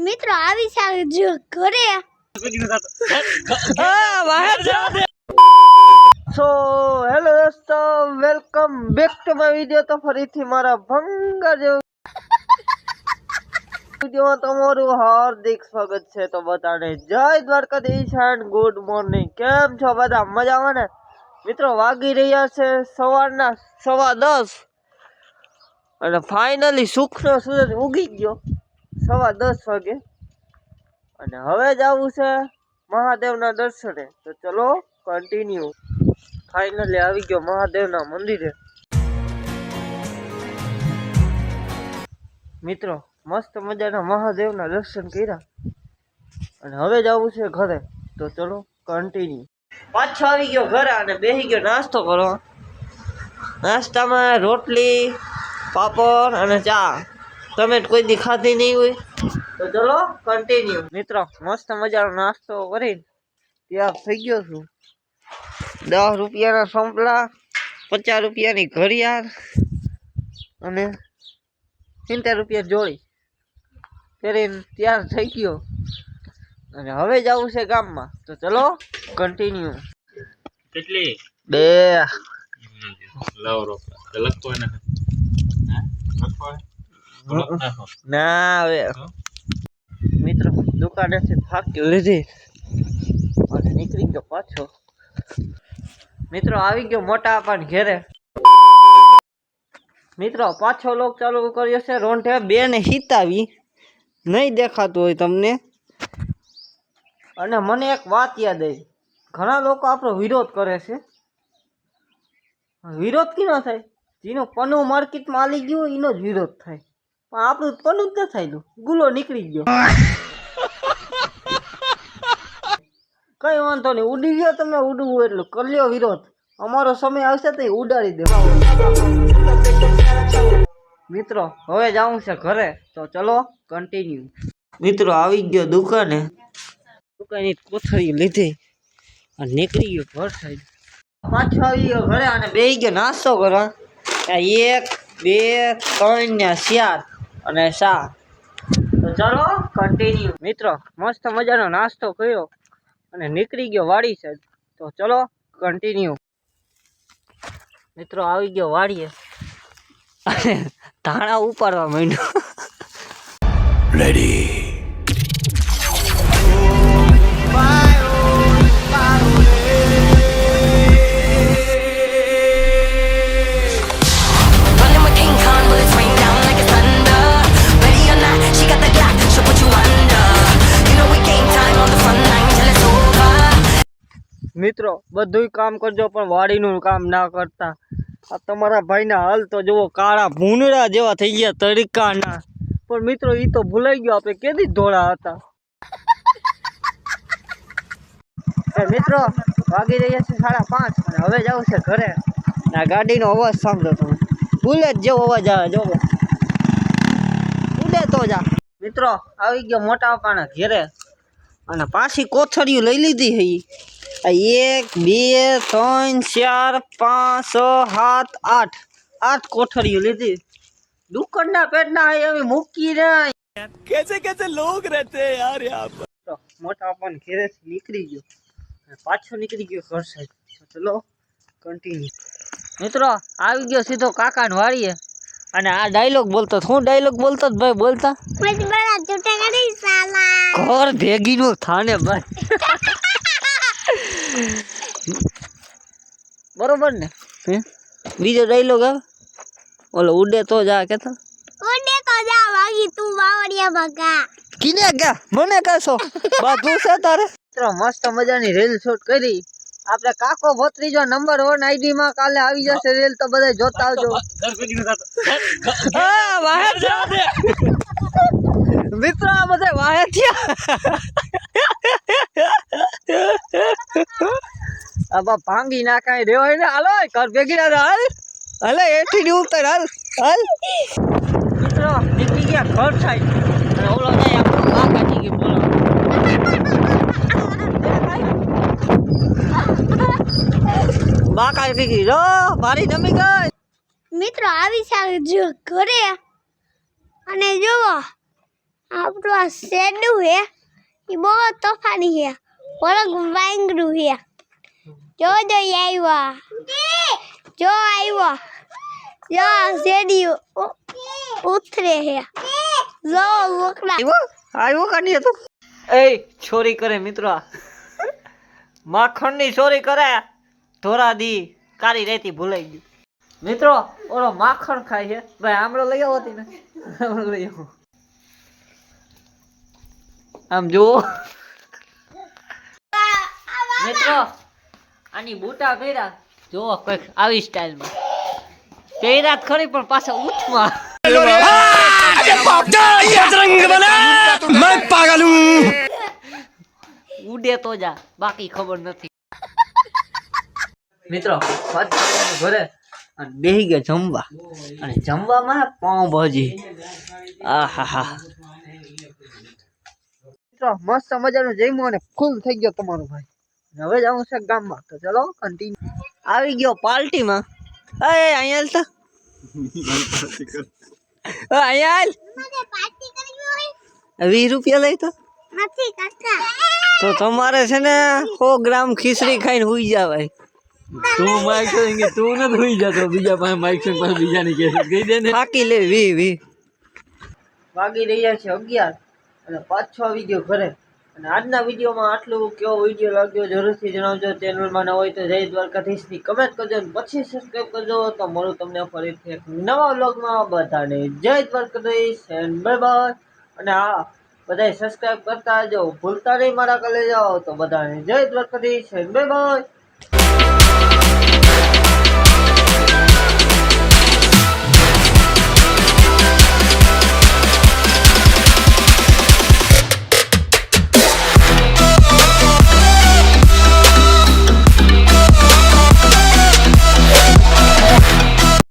મિત્રો આવી સાલ જો ઘરે સો હેલો દોસ્તો, welcome back to my video. તો ફરીથી મારા ભંગર જેવું વિડિયોમાં તમારું હાર્દિક સ્વાગત છે। તો બધાને જય દ્વારકાધીશ એન્ડ ગુડ મોર્નિંગ। કેમ છો બધા? મજામાં ને? મિત્રો વાગી રહ્યા છે સવારના 10:15 અને ફાઇનલી સુખનો સૂરજ ઉગી ગયો 10:15 વાગે અને હવે જવું છે મહાદેવના દર્શને। તો ચલો કન્ટિન્યુ। ફાઇનલી આવી ગયો મહાદેવના મંદિરે। મિત્રો મસ્ત મજાના મહાદેવના દર્શન કર્યા અને હવે જવું છે ઘરે। તો ચલો કન્ટિન્યુ। પાછો આવી ગયો ઘરે અને બેસી ગયો નાસ્તો કરવા। નાસ્તામાં રોટલી, પાપડ અને ચા। તમે કોઈ દી ખાધી નહીં હોય તો ચલો કન્ટિન્યુ। મિત્રો મસ્ત મજાનો નાસ્તો કરી તૈયાર થઈ ગયો છું। 10 રૂપિયાના સંપલા, 50 રૂપિયાની ઘડિયાળ અને 70 રૂપિયા જોડી પહેરીને તૈયાર થઈ ગયો અને હવે જવું છે ગામમાં। તો ચલો કન્ટિન્યુ। કેટલી 2 લાવ રોકડા લખતો ને ના હવે મિત્રો દુકાનેથી ફાકી લીધી અને નીકળી ગયો પાછો। મિત્રો આવી ગયો મોટા પણ ઘેરે। મિત્રો પાછો લોક ચાલુ કર્યો છે રોંઢે બે ને હિતાવી નહીં દેખાતું હોય તમને। અને મને એક વાત યાદ આવી, ઘણા લોકો આપણો વિરોધ કરે છે। વિરોધ કેનો થાય? જેનું પનું માર્કેટમાં આલી ગયું એનો જ વિરોધ થાય, પણ આપણું પનું જ ન થાયલું, ગુલો નીકળી ગયો। કઈ વાંધો નહીં, ઉડી ગયો તમને ઉડવું એટલું કર્યો વિરોધ। અમારો સમય આવશે તો ઉડાડી દે। મિત્રો હવે જાઉં છે ઘરે। તો ચલો કન્ટિન્યુ। મિત્રો આવી ગયો દુકાને કોથળી લીધી અને નીકળી ગયો ઘર સાઈડ। પાછો આવી ગયો ઘરે અને બેસી ગયો નાસ્તો કરવા। 1 2 3 ને 4 અને 7। તો ચલો કન્ટિન્યુ। મિત્રો મસ્ત મજાનો નાસ્તો કર્યો અને નીકળી ગયો વાડી સાઈડ। તો ચલો કન્ટિન્યુ। મિત્રો આવી ગયો વાડીએ ધાણા ઉપાડવા માંડ્યો। રેડી મિત્રો બધું કામ કરજો પણ વાડીનું કામ ના કરતા। આ તમારા ભાઈના હાલ તો જુઓ, કાળા ભૂંડડા જેવા થઈ ગયા તરીકાના। પણ મિત્રો એ તો ભૂલાઈ ગયો, આપણે કેદી ધોળા હતા। મિત્રો વાગી રહ્યા છે 5:30 અને હવે જવું છે ઘરે। આ ગાડીનો અવાજ સાંભળો તમે, બુલેટ જેવો અવાજ આવે, જો ઉડે તો જા। મિત્રો આવી ગયો મોટા પાના ઘેરે અને પાછી કોથળીઓ લઈ લીધી હઈ। 1 2 3 4 5 6 7 8 કોઠડીઓ લીધી। દુકાનના પેટના એવી મૂકી નહીં। कैसे कैसे लोग रहते हैं यार यहाँ पर। તો મોટા પણ ઘેરે નીકળી ગયો અને પાછો નીકળી ગયો ઘર સાઈડ। ચલો કન્ટિન્યુ। મિત્રો આવી ગયો સીધો કાકાને વાળીએ અને આ ડાયલોગ બોલતો। શું ડાયલોગ બોલતો ભાઈ? બોલતા પછી બડા ચૂટા કરી સાલા ઘર ભેગી નું થાને ભાઈ। બરોબર ને? બીજો ડાયલોગ આવે ઓલો ઉડે તો જા કેતો, ઓડે તો જા વાગી તું બાવડિયા બગા કિને ગયા મને કહેશો બધું છે તારે। મિત્રો મસ્ત મજાની રીલ શૂટ કરી આપણે। કાકો ભત્રીજો નંબર 1 આઈડી માં કાલે આવી જશે રીલ, તો બધા જોતા આવજો। મિત્રો આ બધા વાહે થયા ભાંગી ના કઈ રેવાય ને। હાલો ઘર ભેગી ના હાલ હાલે એથી ની ઉતર હાલ હાલ। મિત્રો નીકળી ગયા ઘર સાઈડ અને ઓલો જાય આપણો કાકાજી કે બોલો બાકા કીધી રો મારી નમી ગઈ। મિત્રો આવી સાલ જો ઘરે અને જોવો આપણું આ શેડું હે એ બહુ તોફાની હે ઓળખ વાંગડું હે જો આવ્યા જો આવ્યો જો શેડી ઉતરે હે જો મોકલા આવ્યો કાઢીએ તો એ ચોરી કરે મિત્રો માખણ ની ચોરી કરે ધોરા દી કાળી રેતી ભૂલાઈ ગઈ મિત્રો ઓલો માખણ ખાય છે ભાઈ આમળો લઈ આવો ને આમળો લઈ આવો આમ જુઓ મિત્રો આની બૂટા પહેર્યા જુઓ કઈક આવી સ્ટાઇલમાં પહેર્યા ખરી પણ પાછા ઉઠમાં मैं पागल हूँ ઉડે તો જા બાકી ખબર નથી મિત્રો ઘરે અને બેહી ગયા જમવા અને જમવામાં પાઉંભાજી આહાહા મિત્રો મસ્ત મજાનું જમ્યું અને ફૂલ થઈ ગયો તમારો ભાઈ હવે જાઉં છે ગામમાં તો ચલો કન્ટિન્યુ આવી ગયો પાર્ટીમાં એ અહીંયા તો અહીંયા પાર્ટી કરવી હોય 20 રૂપિયા લઈ તો નથી કાકા તો તમારે છે ને 100 ગ્રામ ખીચડી ખાઈને હુઈ જવાય તું માઇક સંગે તું ન હોઈ જતો બીજા પાસે માઇક સંગ પાસે બીજા ની કહે કહી દે ને થાકી લે 20 વાગી રહ્યા છે 11 અને પાછો આવી ગયો ઘરે અને આજના વિડીયોમાં આટલું કેવો વિડીયો લાગ્યો જરૂરથી જણાવજો ચેનલમાં ન હોય તો જય દ્વારકાધીશની કમેન્ટ કરજો અને પછી સબસ્ક્રાઈબ કરજો તો મળું તમને ફરીથી એક નવા વ્લોગમાં બધાને જય દ્વારકાધીશ એન્ડ બાય બાય અને હા બધાય સબસ્ક્રાઈબ કરતા જો ભૂલતા નહીં મારા કલે જાઓ તો બધાને જય દ્વારકાધીશ એન્ડ બાય બાય